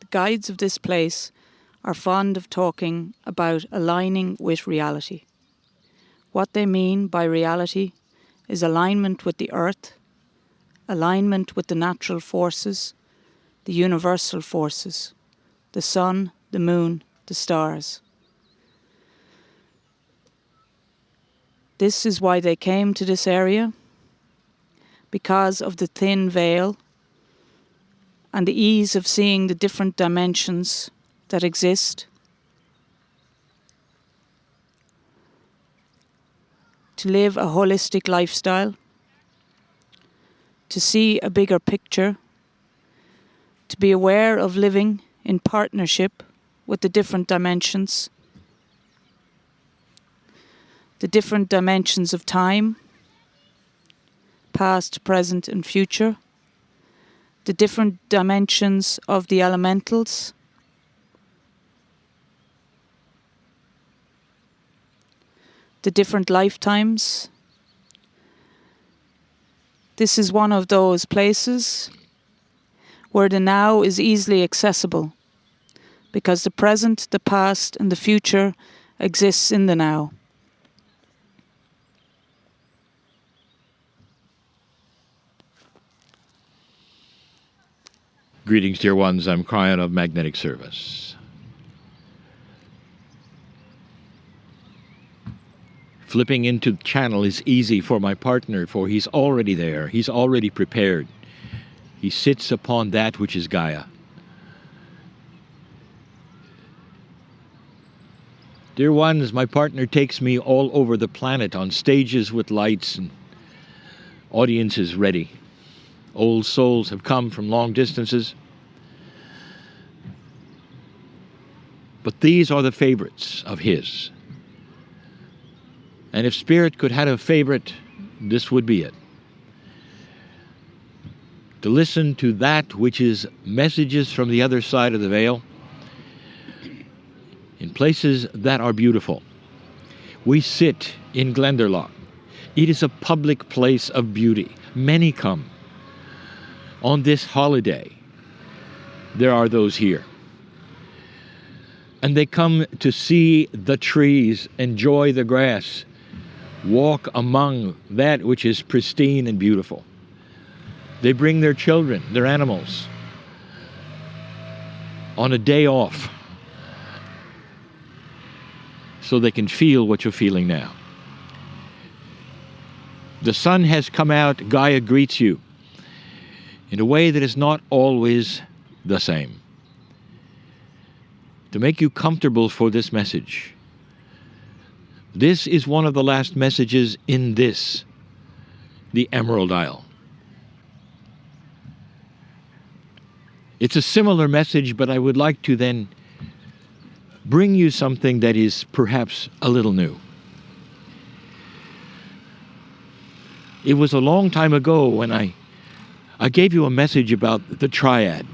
guides of this place are fond of talking about aligning with reality. What they mean by reality is alignment with the earth, alignment with the natural forces, the universal forces, the sun, the moon, the stars. This is why they came to this area, because of the thin veil and the ease of seeing the different dimensions that exist. To live a holistic lifestyle, to see a bigger picture, to be aware of living in partnership with the different dimensions, the different dimensions of time, past, present and future, the different dimensions of the elementals, the different lifetimes. This is one of those places where the now is easily accessible, because the present, the past and the future exists in the now. Greetings, dear ones. I'm Kryon of Magnetic Service. Flipping into the channel is easy for my partner, for he's already there. He's already prepared. He sits upon that which is Gaia. Dear ones, my partner takes me all over the planet on stages with lights and audiences ready. Old souls have come from long distances. But these are the favorites of his. And if Spirit could have a favorite, this would be it. To listen to that which is messages from the other side of the veil in places that are beautiful. We sit in Glendalough. It is a public place of beauty. Many come. On this holiday, there are those here. And they come to see the trees, enjoy the grass, walk among that which is pristine and beautiful. They bring their children, their animals, on a day off so they can feel what you're feeling now. The sun has come out, Gaia greets you in a way that is not always the same. To make you comfortable for this message. This is one of the last messages in this, the Emerald Isle. It's a similar message, but I would like to then bring you something that is perhaps a little new. It was a long time ago when I gave you a message about the Triad.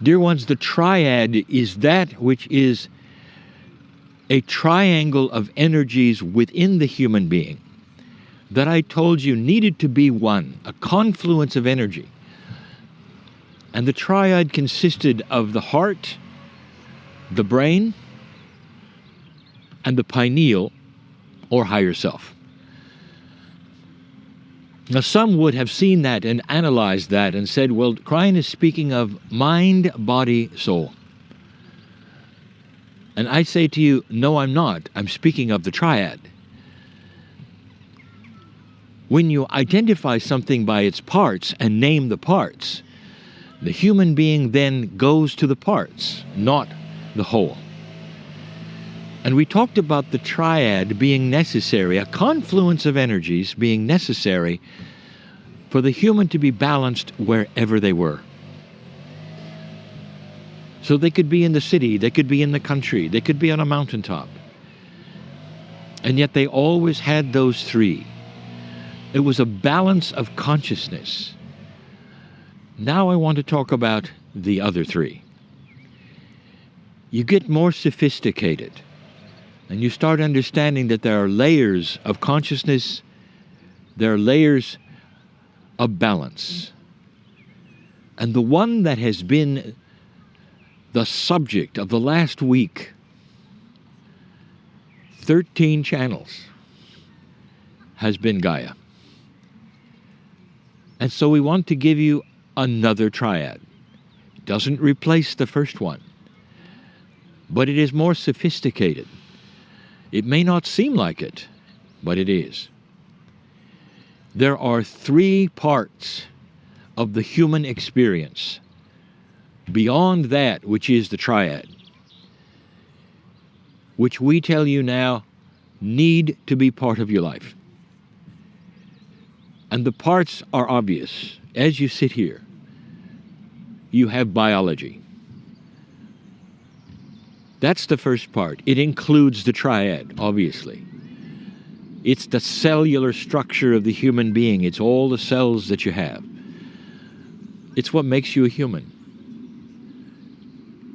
Dear ones, the Triad is that which is a triangle of energies within the human being that I told you needed to be one, a confluence of energy. And the Triad consisted of the heart, the brain, and the pineal, or higher self. Now, some would have seen that and analyzed that and said, well, Kryon is speaking of mind, body, soul. And I say to you, no, I'm not. I'm speaking of the Triad. When you identify something by its parts and name the parts, the human being then goes to the parts, not the whole. And we talked about the Triad being necessary, a confluence of energies being necessary for the human to be balanced wherever they were. So they could be in the city, they could be in the country, they could be on a mountaintop. And yet they always had those three. It was a balance of consciousness. Now I want to talk about the other three. You get more sophisticated. And you start understanding that there are layers of consciousness, there are layers of balance. And the one that has been The subject of the last week, 13 channels, has been Gaia. And so we want to give you another triad. It doesn't replace the first one, but it is more sophisticated. It may not seem like it, but it is. There are 3 parts of the human experience beyond that which is the triad, which we tell you now need to be part of your life. And the parts are obvious. As you sit here, you have biology. That's the first part. It includes the triad, obviously. It's the cellular structure of the human being. It's all the cells that you have. It's what makes you a human.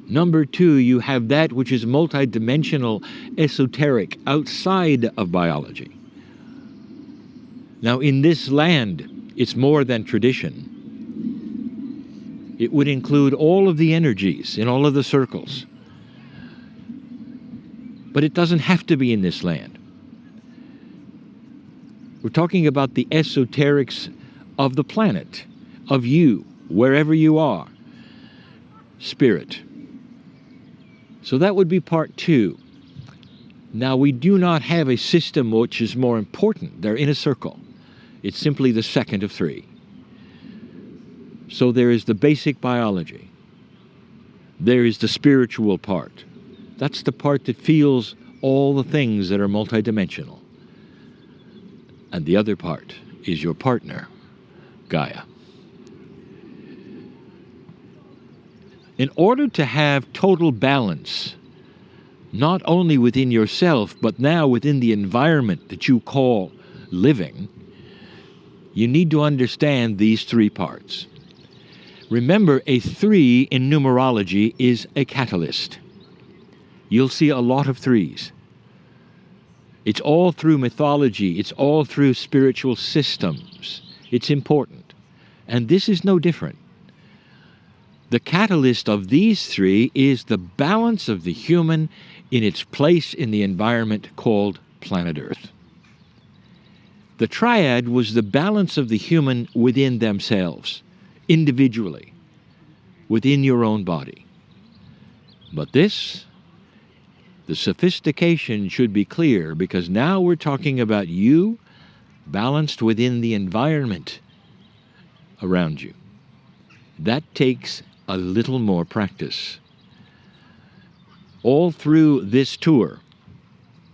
Number 2, you have that which is multidimensional, esoteric, outside of biology. Now, in this land, it's more than tradition. It would include all of the energies in all of the circles. But it doesn't have to be in this land. We're talking about the esoterics of the planet, of you, wherever you are. Spirit. So that would be part 2. Now, we do not have a system which is more important. They're in a circle. It's simply the second of 3. So there is the basic biology. There is the spiritual part. That's the part that feels all the things that are multidimensional. And the other part is your partner, Gaia. In order to have total balance, not only within yourself, but now within the environment that you call living, you need to understand these 3 parts. Remember, a 3 in numerology is a catalyst. You'll see a lot of 3s. It's all through mythology. It's all through spiritual systems. It's important. And this is no different. The catalyst of these 3 is the balance of the human in its place in the environment called planet Earth. The triad was the balance of the human within themselves, individually, within your own body. But this, the sophistication should be clear, because now we're talking about you balanced within the environment around you. That takes a little more practice. All through this tour,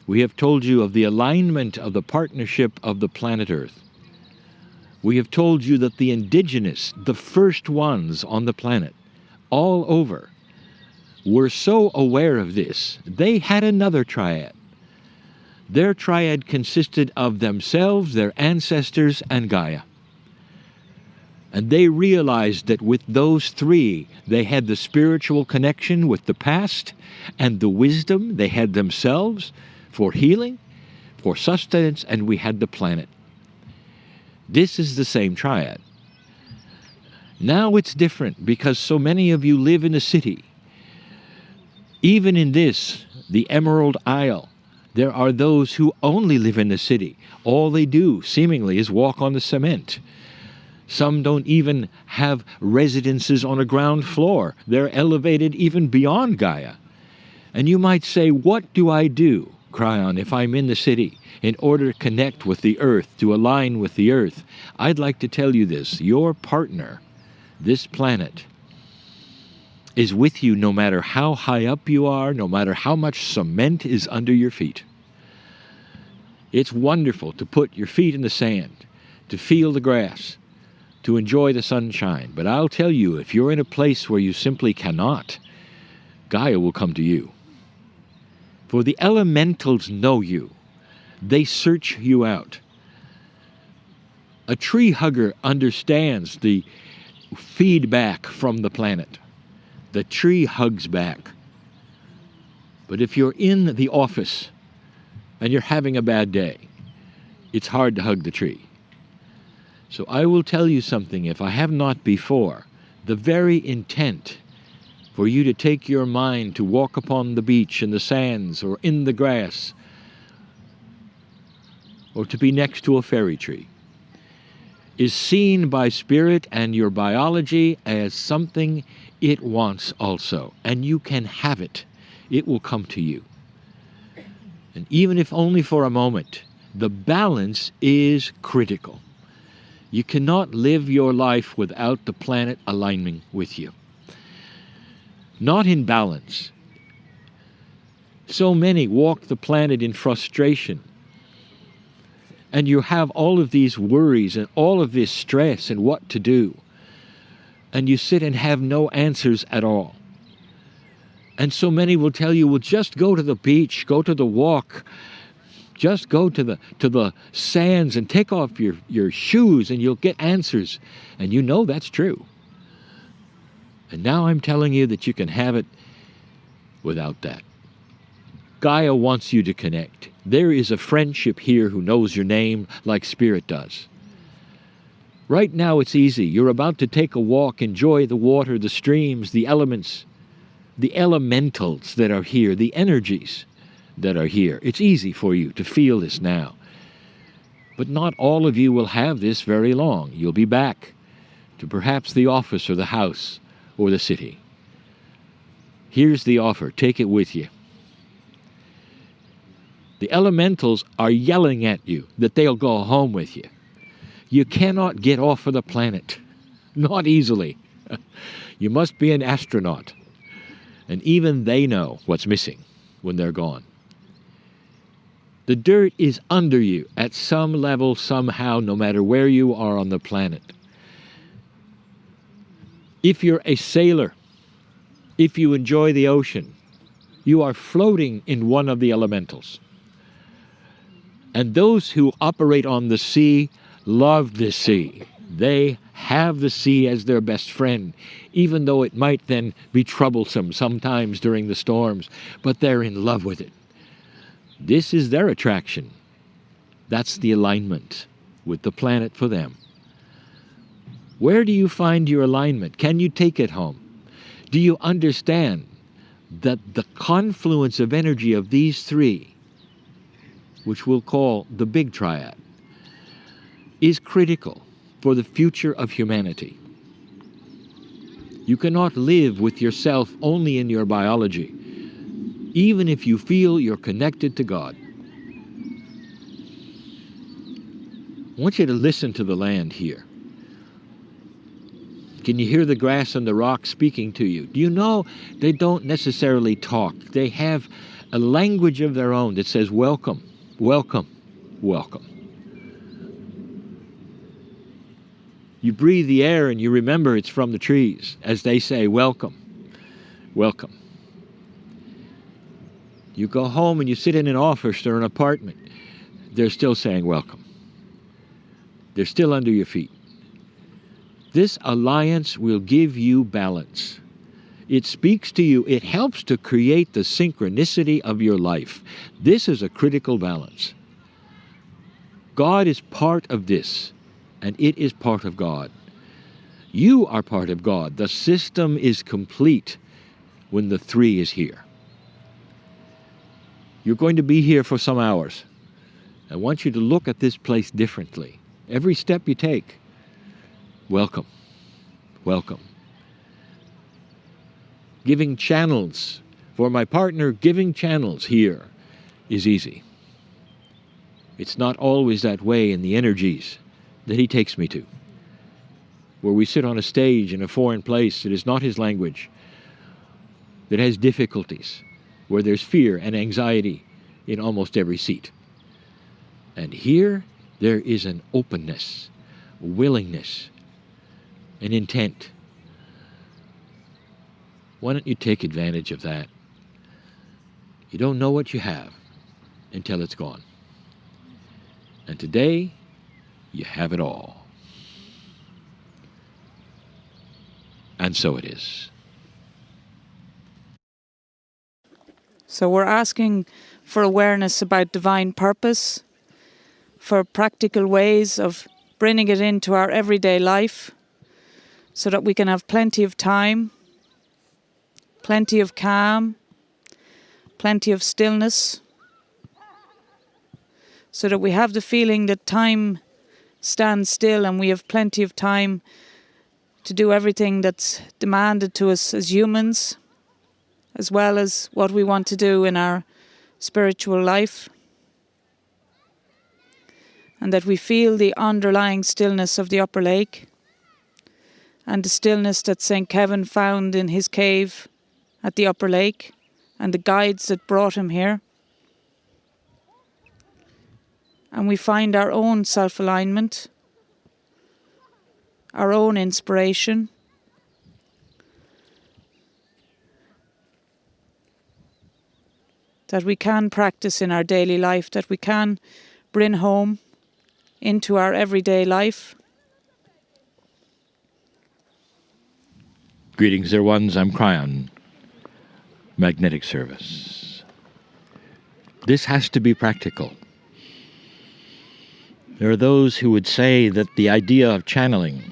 we have told you of the alignment of the partnership of the planet Earth. We have told you that the indigenous, the first ones on the planet, all over, were so aware of this. They had another triad. Their triad consisted of themselves, their ancestors, and Gaia. And they realized that with those 3, they had the spiritual connection with the past and the wisdom they had themselves for healing, for sustenance, and we had the planet. This is the same triad. Now it's different because so many of you live in a city. Even in this, the Emerald Isle, there are those who only live in the city. All they do, seemingly, is walk on the cement. Some don't even have residences on a ground floor. They're elevated even beyond Gaia. And you might say, what do I do, Kryon, if I'm in the city, in order to connect with the earth, to align with the earth? I'd like to tell you this. Your partner, this planet, is with you no matter how high up you are, no matter how much cement is under your feet. It's wonderful to put your feet in the sand, to feel the grass, to enjoy the sunshine. But I'll tell you, if you're in a place where you simply cannot, Gaia will come to you. For the elementals know you. They search you out. A tree hugger understands the feedback from the planet. The tree hugs back. But if you're in the office and you're having a bad day, it's hard to hug the tree. So I will tell you something, if I have not before, the very intent for you to take your mind to walk upon the beach, in the sands, or in the grass, or to be next to a fairy tree, is seen by spirit and your biology as something it wants also. And you can have it. It will come to you. And even if only for a moment, the balance is critical. You cannot live your life without the planet aligning with you. Not in balance. So many walk the planet in frustration. And you have all of these worries and all of this stress and what to do. And you sit and have no answers at all. And so many will tell you, well, just go to the beach, go to the walk, just go to the sands and take off your shoes and you'll get answers. And you know that's true. And now I'm telling you that you can have it without that. Gaia wants you to connect. There is a friendship here who knows your name like Spirit does. Right now it's easy. You're about to take a walk, enjoy the water, the streams, the elements, the elementals that are here, the energies that are here. It's easy for you to feel this now. But not all of you will have this very long. You'll be back to perhaps the office or the house or the city. Here's the offer. Take it with you. The elementals are yelling at you that they'll go home with you. You cannot get off of the planet. Not easily. You must be an astronaut. And even they know what's missing when they're gone. The dirt is under you at some level, somehow, no matter where you are on the planet. If you're a sailor, if you enjoy the ocean, you are floating in one of the elementals. And those who operate on the sea love the sea. They have the sea as their best friend, even though it might then be troublesome sometimes during the storms, but they're in love with it. This is their attraction. That's the alignment with the planet for them. Where do you find your alignment? Can you take it home? Do you understand that the confluence of energy of these three, which we'll call the big triad, is critical for the future of humanity? You cannot live with yourself only in your biology, even if you feel you're connected to God. I want you to listen to the land here. Can you hear the grass and the rock speaking to you? Do you know they don't necessarily talk? They have a language of their own that says, welcome, welcome, welcome. You breathe the air and you remember it's from the trees as they say, welcome, welcome. You go home and you sit in an office or an apartment. They're still saying welcome. They're still under your feet. This alliance will give you balance. It speaks to you. It helps to create the synchronicity of your life. This is a critical balance. God is part of this, and it is part of God. You are part of God. The system is complete when the three is here. You're going to be here for some hours. I want you to look at this place differently. Every step you take, welcome, welcome. Giving channels, for my partner, giving channels here is easy. It's not always that way in the energies that he takes me to, where we sit on a stage in a foreign place that is not his language, that has difficulties, where there's fear and anxiety in almost every seat. And here, there is an openness, willingness, an intent. Why don't you take advantage of that? You don't know what you have until it's gone. And today, you have it all. And so it is. So we're asking for awareness about divine purpose, for practical ways of bringing it into our everyday life so that we can have plenty of time plenty of calm, plenty of stillness, so that we have the feeling that time stands still and we have plenty of time to do everything that's demanded to us as humans, as well as what we want to do in our spiritual life. And that we feel the underlying stillness of the upper lake and the stillness that St. Kevin found in his cave at the upper lake and the guides that brought him here. And we find our own self-alignment, our own inspiration, that we can practice in our daily life, that we can bring home into our everyday life. Greetings, dear ones. I'm Kryon, Magnetic Service. This has to be practical. There are those who would say that the idea of channeling,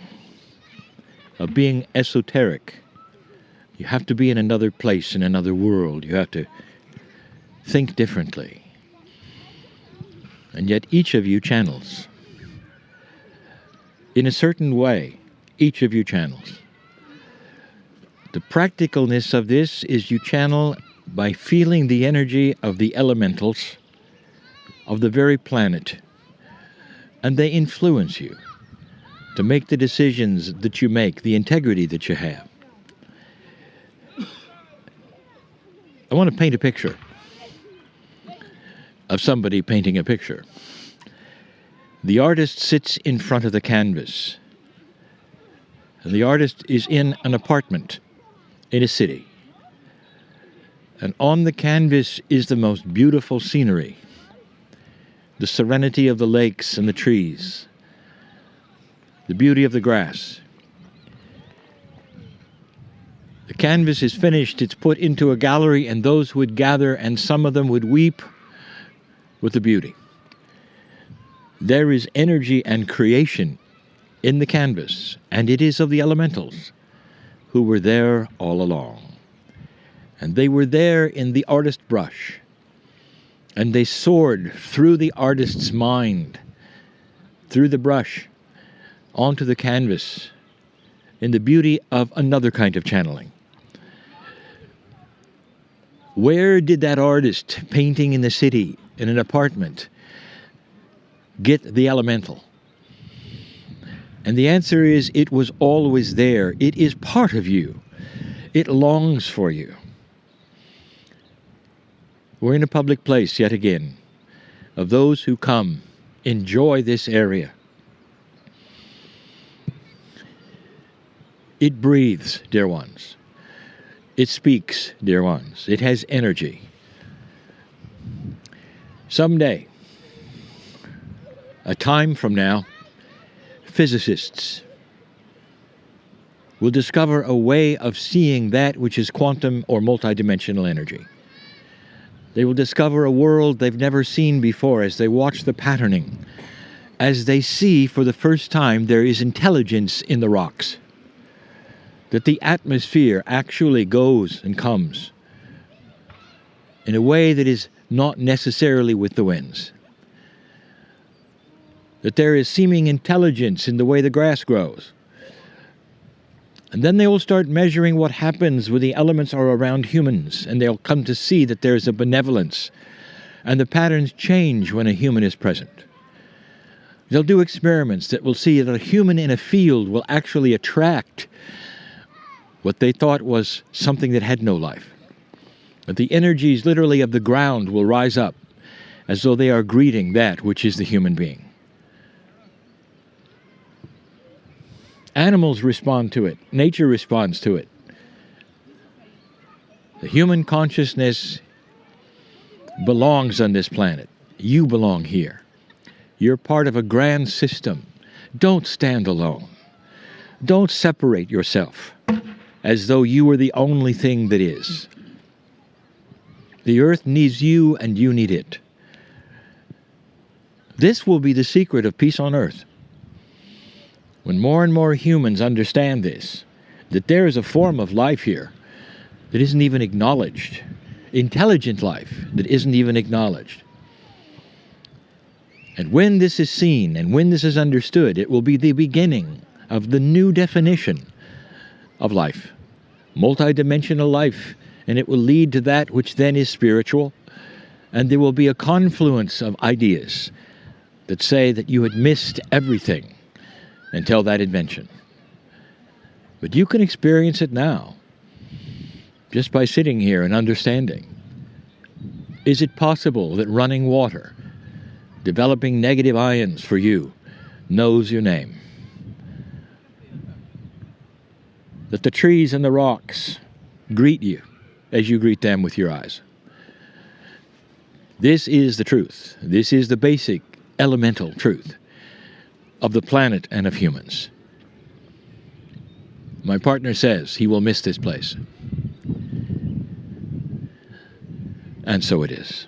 of being esoteric, you have to be in another place, in another world. You have to think differently. And yet each of you channels. In a certain way, each of you channels. The practicalness of this is you channel by feeling the energy of the elementals of the very planet, and they influence you to make the decisions that you make, the integrity that you have. I want to paint a picture of somebody painting a picture. The artist sits in front of the canvas. And the artist is in an apartment in a city. And on the canvas is the most beautiful scenery. The serenity of the lakes and the trees. The beauty of the grass. The canvas is finished, it's put into a gallery, and those would gather, and some of them would weep with the beauty. There is energy and creation in the canvas, and it is of the elementals who were there all along. And they were there in the artist brush, and they soared through the artist's mind, through the brush, onto the canvas, in the beauty of another kind of channeling. Where did that artist painting in the city, in an apartment, get the elemental? And the answer is, it was always there. It is part of you. It longs for you. We're in a public place, yet again, of those who come, enjoy this area. It breathes, dear ones. It speaks, dear ones. It has energy. Someday, a time from now, physicists will discover a way of seeing that which is quantum or multidimensional energy. They will discover a world they've never seen before as they watch the patterning, as they see for the first time there is intelligence in the rocks, that the atmosphere actually goes and comes in a way that is not necessarily with the winds. That there is seeming intelligence in the way the grass grows. And then they will start measuring what happens when the elements are around humans, and they'll come to see that there is a benevolence, and the patterns change when a human is present. They'll do experiments that will see that a human in a field will actually attract what they thought was something that had no life. But the energies literally of the ground will rise up as though they are greeting that which is the human being. Animals respond to it. Nature responds to it. The human consciousness belongs on this planet. You belong here. You're part of a grand system. Don't stand alone. Don't separate yourself as though you were the only thing that is. The earth needs you and you need it. This will be the secret of peace on earth. When more and more humans understand this, that there is a form of life here that isn't even acknowledged, intelligent life that isn't even acknowledged. And when this is seen and when this is understood, it will be the beginning of the new definition of life, multidimensional life, and it will lead to that which then is spiritual, and there will be a confluence of ideas that say that you had missed everything until that invention. But you can experience it now, just by sitting here and understanding. Is it possible that running water, developing negative ions for you, knows your name? That the trees and the rocks greet you as you greet them with your eyes? This is the truth. This is the basic, elemental truth of the planet and of humans. My partner says he will miss this place. And so it is.